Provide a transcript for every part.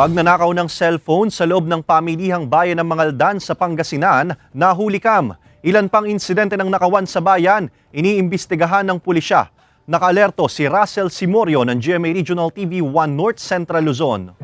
Pagnanakaw ng cellphone sa loob ng pamilihang bayan ng Mangaldan sa Pangasinan, nahuli kam. Ilan pang insidente ng nakawan sa bayan, iniimbestigahan ng pulisya. Nakaalerto si Russell Simorio ng GMA Regional TV 1 North Central Luzon.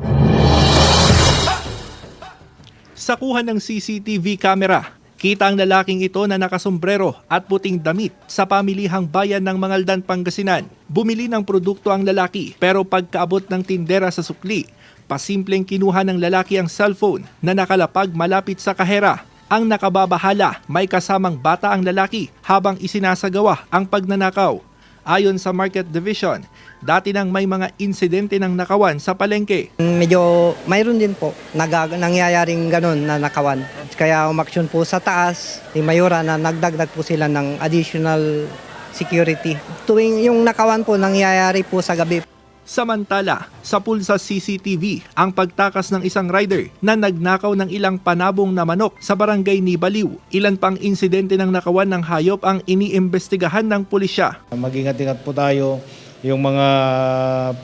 Sa kuha ng CCTV camera, kita ang lalaking ito na nakasombrero at puting damit sa pamilihang bayan ng Mangaldan, Pangasinan. Bumili ng produkto ang lalaki pero pagkaabot ng tindera sa sukli, pasimpleng kinuha ng lalaki ang cellphone na nakalapag malapit sa kahera. Ang nakababahala, may kasamang bata ang lalaki habang isinasagawa ang pagnanakaw. Ayon sa Market Division, dati nang may mga insidente ng nakawan sa palengke. Medyo mayroon din po nangyayaring ganun na nakawan. Kaya umaksyon po sa taas, ni Mayora na nagdagdag po sila ng additional security. Tuwing yung nakawan po nangyayari po sa gabi. Samantala, sa pulsa CCTV, ang pagtakas ng isang rider na nagnakaw ng ilang panabong na manok sa barangay ni Baliw. Ilan pang insidente ng nakawan ng hayop ang iniimbestigahan ng pulisya. Mag-ingat-ingat po tayo, yung mga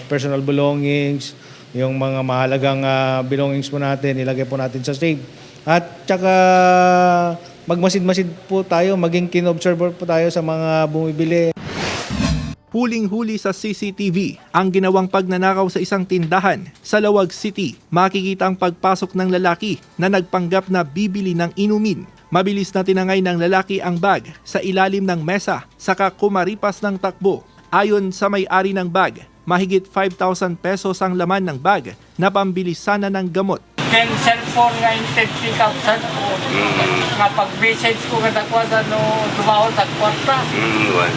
personal belongings, yung mga mahalagang belongings po natin, ilagay po natin sa safe. At saka magmasid-masid po tayo, maging kin-observer po tayo sa mga bumibili. Huling-huli sa CCTV ang ginawang pagnanakaw sa isang tindahan sa Lawag City. Makikita ang pagpasok ng lalaki na nagpanggap na bibili ng inumin. Mabilis na tinangay ng lalaki ang bag sa ilalim ng mesa saka kumaripas ng takbo. Ayon sa may-ari ng bag, mahigit 5,000 pesos ang laman ng bag na pambili sana ng gamot. Ken cellphone nga yung 30,000 nga pag-message ko nga takwada no dumawal tagkwarta.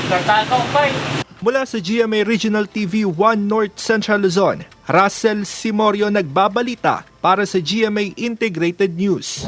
Natakaw pa eh. Mula sa GMA Regional TV 1 North Central Luzon, Russell Simorio nagbabalita para sa GMA Integrated News.